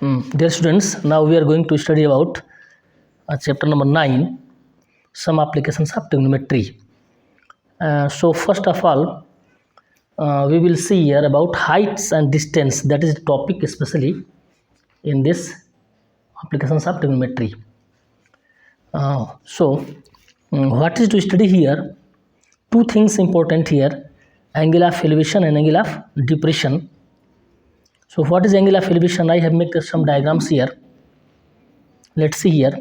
Dear students, now we are going to study about chapter number 9, some applications of trigonometry. So first of all, we will see here about heights and distance. That is the topic especially in this applications of trigonometry. What is to study here? Two things important here: angle of elevation and angle of depression. So what is angle of elevation? I have made some diagrams here. Let's see here.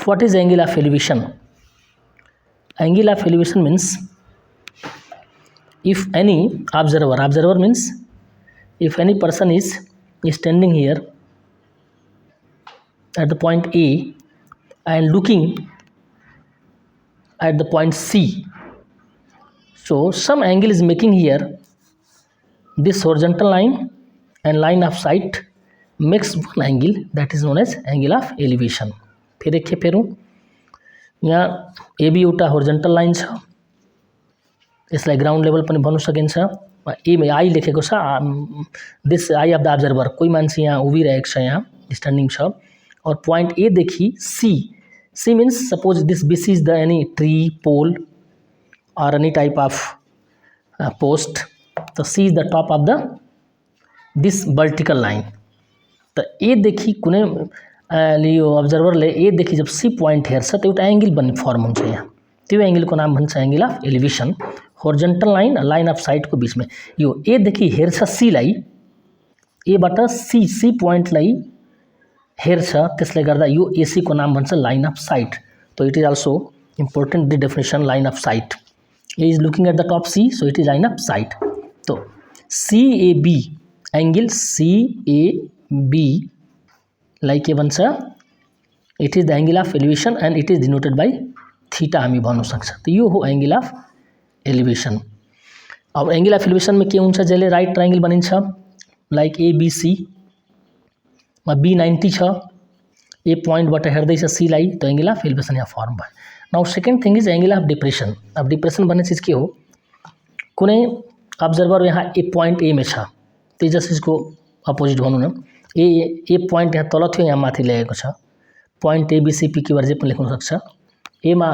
What is angle of elevation? Angle of elevation means if any observer means if any person is standing here at the point A and looking at the point C, so some angle is making here. This horizontal line and line of sight makes one angle, that is known as angle of elevation. फिर एक फेरू यहाँ A B एउटा horizontal line छ, यसलाई ground level पनि भन्नु सकिन्छ. ए मा आई लेखेको छ, this I of the observer, कोही मान्छे यहाँ उभिरहेको छ, यहाँ स्ट्यान्डिङ छ. और पोइन्ट ए देखि C, C means suppose this BC is the any tree pole और एनी टाइप अफ पोस्ट. तो C is the top of the this vertical line. तो ए देखि कुनै यो अब्जर्भरले ए देखि जब सी पोइन्ट हेर्छ त एउटा एंगल बन्ने फर्म हुन्छ. यहाँ त्यो एंगलको नाम भन्छ angle of elevation. Horizontal line line of साइटको बीचमा यो ए देखि हेर्छ सी लाई, ए बाट सी पोइन्टलाई हेर्छ, त्यसले गर्दा यो एसी को नाम भन्छ लाइन अफ साइट. तो it is also important the definition line of sight. A is looking at the top C, so it is line of sight. तो C A B angle C A B like के भन्छ, it is the angle of elevation and it is denoted by theta हामी भन्नु सक्छ. तो यो हो angle of elevation. अब एंगल अफ एलिवेशन में के हुन्छ, जसले राइट ट्रायंगल बनिन्छ लाइक एबीसी मा बी 90 छ, ए पोइन्टबाट हेर्दैछ सी लाई, तो एंगल अफ एलिवेशन यहाँ फर्म भयो. Now second thing is angle of depression. अब डिप्रेशन भन्ने चीज के हो, कुनै अब्जर्भर यहाँ ए पोइन्ट ए में छ, तेजस इसको अपोजिट भनौँ न, ए पोइन्ट यहाँ तल थियो, यहाँ माथि ल्याएको छ, पोइन्ट एबीसी पी के जे पनि लेख्न सक्छ. एमा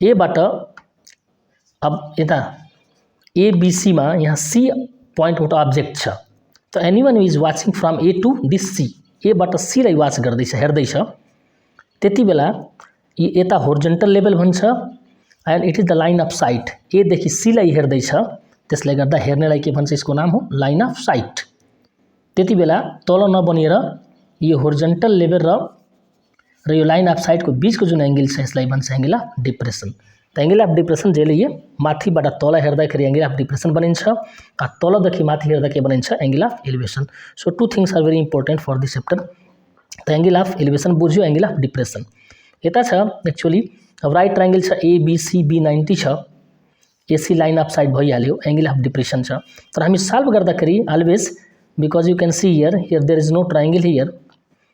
एबाट अब यता एबीसी में यहाँ सी पोइन्ट एउटा अब्जेक्ट छ. तो anyone is watching from A to this C, A बाट सी लाई वाच गर्दैछ, हेर्दैछ, त्यति बेला यता होरिजेन्टल लेभल भन्छ and it is the line of sight. A देखि सी लाई हेर्दैछ, त्यसले गर्दा हेर्नेलाई के भन्छ, यसको नाम हो लाइन अफ साइट. त्यति बेला तल नबनिएर यो होरिजेन्टल लेभल र यो लाइन अफ साइट को बीच को जुन एंगल छ, यसलाई भन्छ एंगल अफ डिप्रेशन. त एंगल अफ डिप्रेशन जसले यो माथिबाट तल हेर्दाखेरि एंगल अफ डिप्रेशन बनिन्छ, तलदेखि माथि हेर्दा के बनिन्छ, angle of elevation. So two things are very important for this chapter. त एंगल अफ एलिवेशन बुझ्यो, एंगल अफ डिप्रेशन यता छ. एक्चुअली अब राइट ट्रायंगल छ, ए बी सी बी 90 छ, एसी लाइन अफ साइट भइहाल्यो, एंगल अफ डिप्रेशन छ. तर हामी सल्भ गर्दाखेरि always, because you can see here there is no triangle here,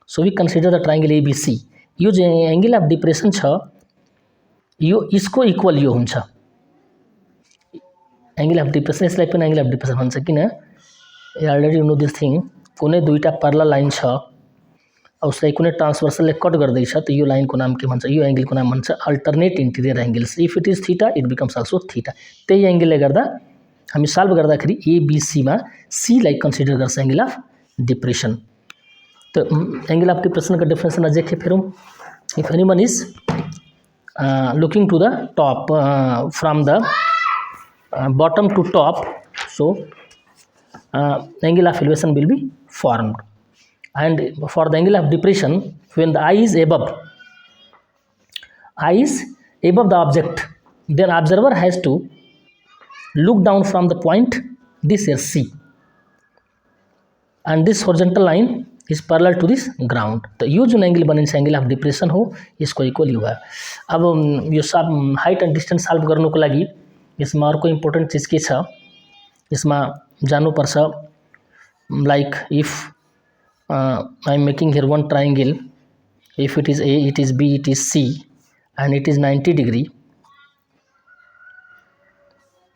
so we consider the triangle ABC. यो जो एंगल अफ डिप्रेशन छ, यो इसको इक्वल यो हुन्छ एंगल अफ डिप्रेशन. यसलाई पनि एंगल अफ डिप्रेशन भन्छ, किन already you know this thing. कुनै दुईटा पैरेलल लाइन छ, उसलाई कुनै ट्रांसवर्सलले कट गर्दैछ, त यो लाइनको नाम के भन्छ, यो एंगलको नाम भन्छ alternate interior angles. If it is theta it becomes also theta. त्यही एंगलले गर्दा हामी सल्भ गर्दाखेरि एबीसी मा सी लाई कंसिडर गर्छ एंगल अफ डिप्रेशन. तो एंगल अफ डिप्रेशन का डेफिनेसन अझै के फेरौँ. If anyone is looking to the top from the bottom to top, so angle of elevation will be formed. And for the angle of depression, when the eye is above the object, then observer has to look down from the point this here C, and this horizontal line is parallel to this ground. तो यो जुन angle बनिन्छ angle of depression हो, यसको equal यो भयो. अब यो सब height and distance solve गर्नुको लागि यसमा अर्को इम्पोर्टेन्ट चीज के छ, यसमा जानुपर्छ. Like if I am making here one triangle, if it is A, it is B, it is C and it is 90 degree.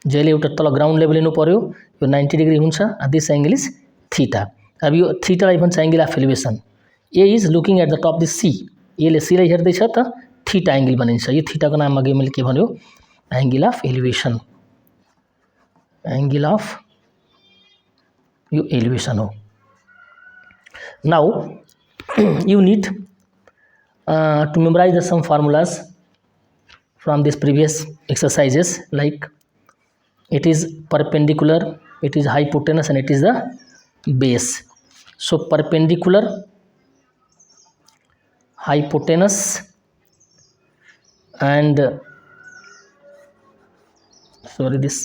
जहिले एउटा तल ग्राउन्ड लेभल लिनु पर्यो, यो 90 डिग्री हुन्छ, दिस एंगल इज थीटा। अब यो थीटालाई भन्छ angle of elevation. A is looking at the top the C, एले सीलाई हेर्दैछ त थीटा एंगल बनिन्छ। यो थीटाको नाम अघि मैले के भन्यो, angle of elevation, angle of यो एलिवेशन हो। Now you need to memorize the some formulas from this previous exercises, like it is perpendicular, it is hypotenuse, and it is the base. So perpendicular, hypotenuse, and this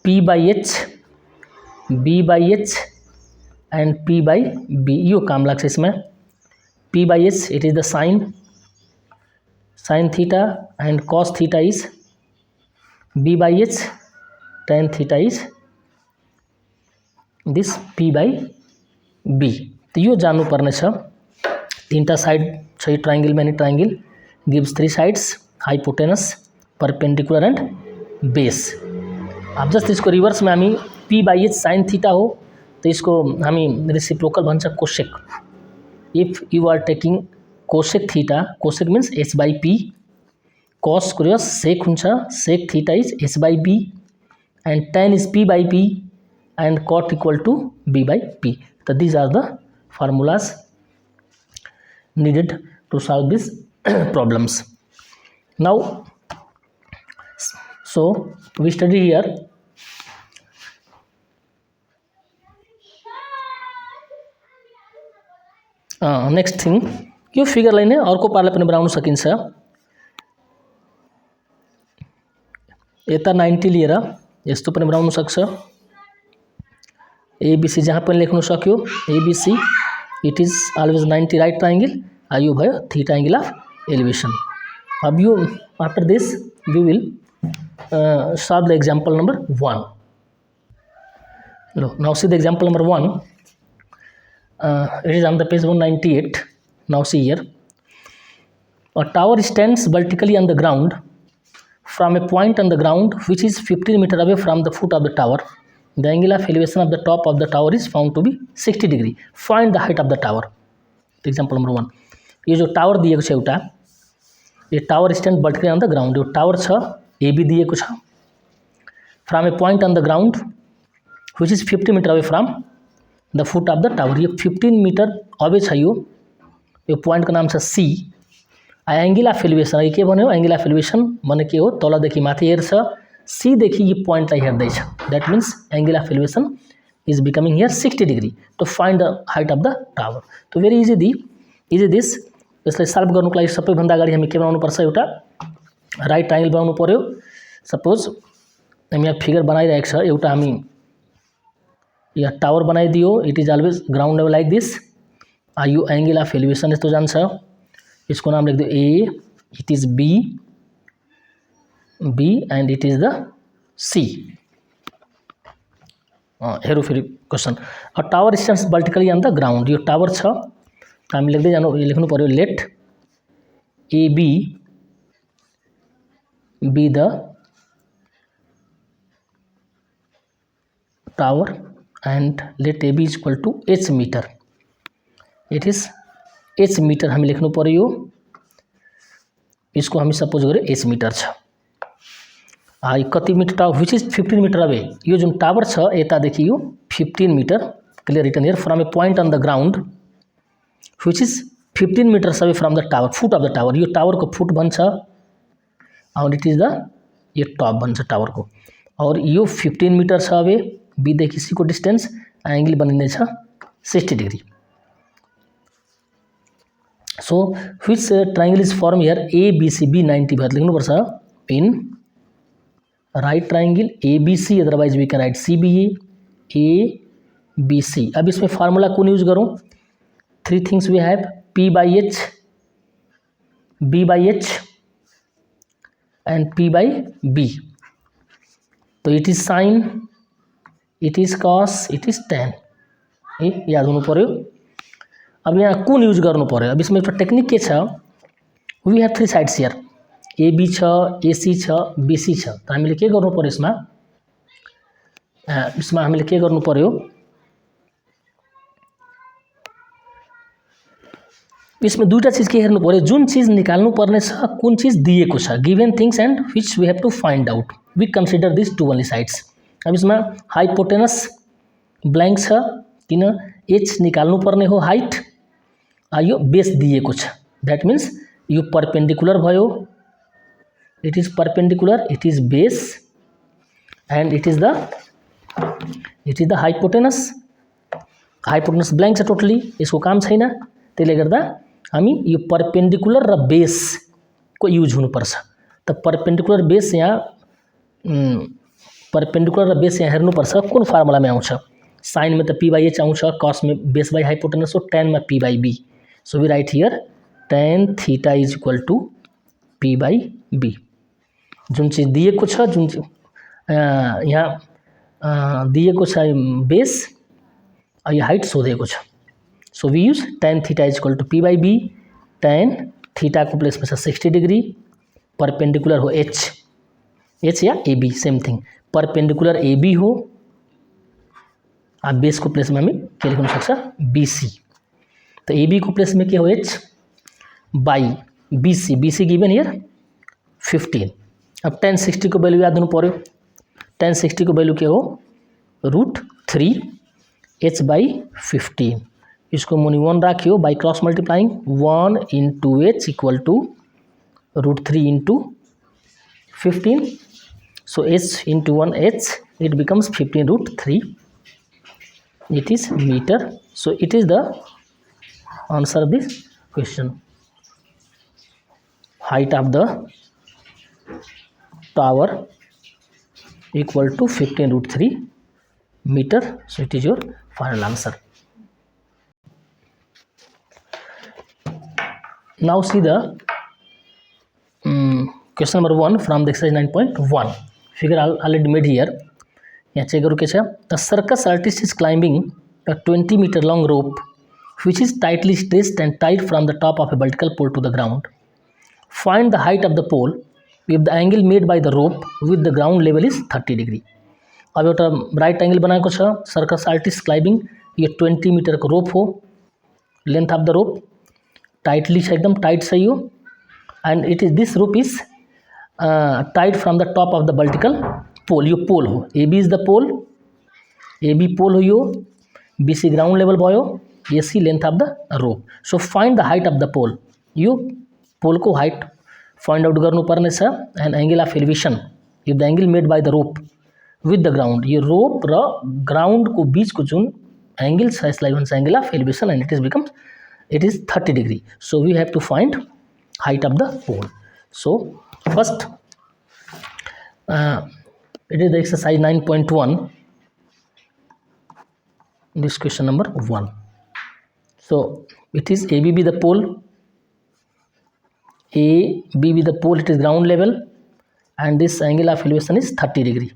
P by H, B by H and P by B, यो काम लाग्छ इसमें। P by H, it is the sin theta, and cos theta is B by H, tan theta is this P by B। तो यो जान्नु पर्ने छ। तीनटा side छ यो ट्रायंगल में, triangle gives 3 sides, hypotenuse, perpendicular and base. अब just इसको रिवर्स में हामी P by H sin theta हो तो इसको हामी रेसिप्रोकल भन्छ cosec. If you are taking cosec theta, cosec means h by p, cos को सेक हुन्छ, sec theta is h by b, and tan is p by p, and cot equal to b by p. So these are the formulas needed to solve these problems. Now, so we study here next thing, यो फिगरलाई नै अर्को पाराले पनि बनाउन सकिन्छ। यता 90 लिएर यस्तो पनि बनाउन सक्छ। एबीसी जहाँ पनि लेख्न सक्यो, ABC it is always 90 right triangle, यो भयो थीटा एंगल अफ एलिवेशन। अब यो after this we will solve the example number 1. Now see the example number 1. It is on the page 198. Now see here, a tower stands vertically on the ground from a point on the ground which is 15 meter away from the foot of the tower. The angle of elevation of the top of the tower is found to be 60 degree. Find the height of the tower. Example number 1. ये जो tower दिएको छ एउटा, ये tower stand vertically on the ground, yo tower छ AB दिएको छ, from a point on the ground which is 50 meter away from the foot of the tower. ये 15 मिटर अवे छ, यो पोइन्ट को नाम छ सी। एंगल अफ एलिवेशन, ये के भन्यो, एंगल अफ एलिवेशन भने के हो, तलदेखि माथि हेर्छ, सी देखि यो पोइन्टलाई हेर्दैछ। That means angle of elevation is becoming here 60 degree to find the height of the tower. तो भेरी इजी दिस। यसलाई सल्भ गर्नुको लागि सबैभन्दा अगाडि हामी के बनाउनु पर्छ, एउटा राइट ट्रायंगल बनाउनु पर्यो। सपोज हामी यहाँ फिगर बनाइरहेको छ, एउटा हामी यहाँ टावर बनाइदियो, it is always ground level like this. यो एंगल अफ एलिवेशन यस्तो जान्छ, इसको नाम लेखिदियो A, it is B and it is the C. हेरौँ फेरि question, a tower stands vertically on the ground. यो टावर छ, हामी लेख्दै जानु, यो लेख्नु पर्यो, let A B the tower and let AB is equal to h meter. It is h meter हामी लेख्नु पर्यो, इसको हामी सपोज गरे h मीटर छ। यो कति metre tower, which is 15 metre away. यो जुन टावर छ यतादेखि यो 15 metre, clear return here, from a point on the ground which is 15 metres away from the tower, foot of the tower. यो टावर को फुट भन्छ, और इट इज द ये टॉप भन्छ टावर को, और यो 15 मिटर छ अवे, बी देखि सी को डिस्टेंस, एंगल बनिनेछ 60 degree. So which triangle is form here, A B C, B 90 भएर लेख्नु पर्छ in right triangle A B C, otherwise we can write C B A B C. अब इसमें formula कौन use करूँ, 3 things we have, P by H, B by H and P by B. तो it is sine, it is cos, it is tan, ये याद हुनु पर्यो। अब यहाँ कुन यूज गर्नु पर्यो, अब इसमें एउटा टेक्निक के छ, we have 3 sides here, A B छ, ए सी छ, बी सी छ। तो हामीले के गर्नु पर्यो, यसमा यसमा हामीले के गर्नु पर्यो, इसमें दुईटा चीज के हेर्नु पर्यो, जुन चीज निकाल्नु पर्ने छ, कुन चीज दिएको छ, given things and which we have to find out, we consider this two only sides. अब इसमें हाइपोटेनस ब्लैंक छ, किन एच निकाल्नु पर्ने हो हाइट, यो बेस दिएको छ, दैट मीन्स यो परपेंडिकुलर भयो, it is perpendicular, it is base and it is the hypotenuse. Hypotenuse blank छ टोटली, यसको काम छैन, त्यसले गर्दा हामी यो परपेंडिकुलर र बेस को यूज हुनुपर्छ। त परपेंडिकुलर बेस यहाँ परपेंडिकुलर र बेस यहाँ हेर्नुपर्छ कुन फर्मुलामा आउँछ, साइन में तो पी बाई एच आउँछ, कॉस में बेस बाई हाइपोटेनस हो, टेन में P by B. So we right here tan theta is equal to P by B. जुन चीज दिएको छ, जुन यहाँ दिएको छ बेस, यो हाइट सोधेको छ। So we use tan theta is equal to P by B. Tan theta को प्लेस में 60 डिग्री, परपेंडिकुलर हो एच या A B same thing, perpendicular A B हो, बेस को प्लेस में हमें के लेख्न सक्छ बी सी। तो ए बी को प्लेस में के हो H by B C given here 15। अब 1060 को वैल्यू याद हुनु पर्यो, 1060 को वैल्यू के हो √3 एच बाई 15, इसको मुनि 1 राखियो, by cross multiplying 1 into H equal to √3 into 15। So H into 1 H, it becomes 15√3, it is meter. So it is the answer of this question. Height of the tower equal to 15√3 meter. So it is your final answer. Now see the question number 1 from the exercise 9.1. Figure already made here. यहाँ check करूँ के छ, the circus artist is climbing a 20 meter long rope which is tightly stretched and tied from the top of a vertical pole to the ground. Find the height of the pole if the angle made by the rope with the ground level is 30 degree. अब एउटा right angle बनाएको छ, circus artist climbing, यो 20 metre को rope हो, length of the rope tightly छ, एकदम tight छ यो, and it is this rope is tied from the top of the vertical pole, यो पोल हो, A B is the pole, A B pole हो यो, बी सी ग्राउंड लेवल भयो, A C length of the rope. So find the height of the pole, यो पोल को height find out गर्नु पर्ने छ, and angle of elevation if the angle made by the rope with the ground, यो rope र ground को बीच को जुन एंगल छ यसलाई भन्छ angle of elevation, and it is 30 degree. So we have to find height of the pole. So first it is the exercise 9.1, this question number 1. So it is ABB the pole, ABB the pole, it is ground level, and this angle of elevation is 30 degree.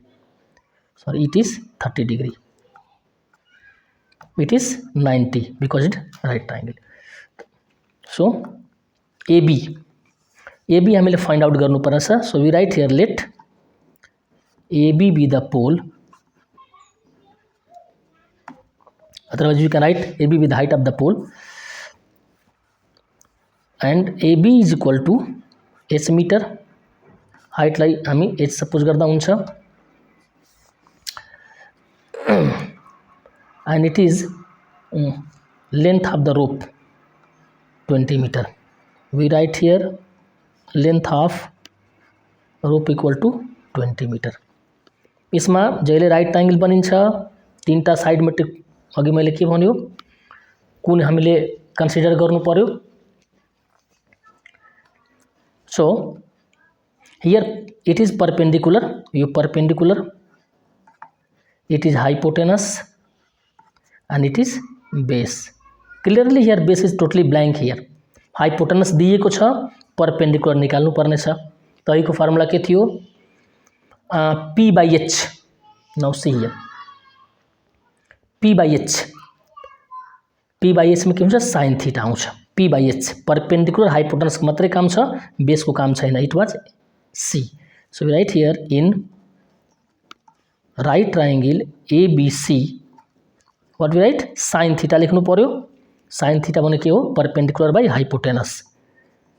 Sorry, it is 30 degree, it is 90 because it right angle. So AB हामीले find out गर्नु पर्छ। So we write here let AB be the pole, otherwise you can write AB be the height of the pole, and AB is equal to h meter, height लाई हामी h suppose गर्दा हुन्छ, and it is length of the rope 20 meter. We write here length of rope equal to 20 meter. इसमा जहिले right angle बनिन्छ, तीनटा side में अघि मैले के भन्यो, कुन हामीले कन्सिडर गर्नु पर्यो। So here it is perpendicular, yo perpendicular, it is hypotenuse and it is base. Clearly here base is totally blank, here hypotenuse दिएको छ, परपेंडिकुलर निकाल्नु पर्ने छ। त यो फर्मुला के थियो, P by H. Now see here, P by H में के हुन्छ sin थीटा आउँछ, P by H perpendicular hypotenuse को मात्रै काम छ, बेस को काम छैन, it was C. So we write here in right triangle ABC, what we write? Sin theta लेख्नु पर्यो. Sin theta भने के हो? Perpendicular by hypotenuse,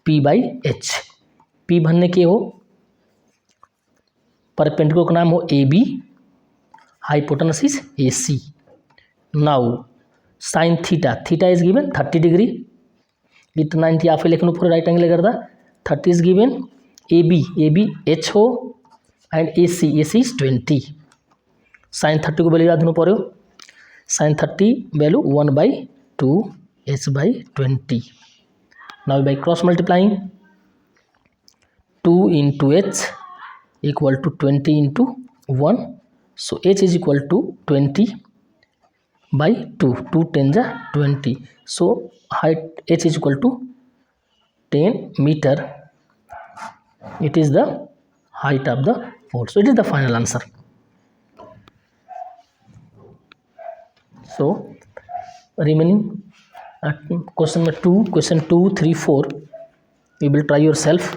P by H. P भन्ने के हो? Perpendicular का नाम हो AB, hypotenuse is AC. Now sin theta, theta is given 30 degree. it 90 आफै लेख्नु पर्यो राइट एंगल गर्दा. 30 is given. AB H हो and AC is 20. sin 30 को वैल्यू याद हुनु पर्यो. sin 30 value 1/2 H by 20. now by cross multiplying, 2 into H equal to 20 into 1. so H is equal to 20 by 2. 2 10 20. so height H is equal to 10 meter. it is the height of the pole. so it is the final answer. so remaining question number 2, question 2, 3, 4 you will try yourself.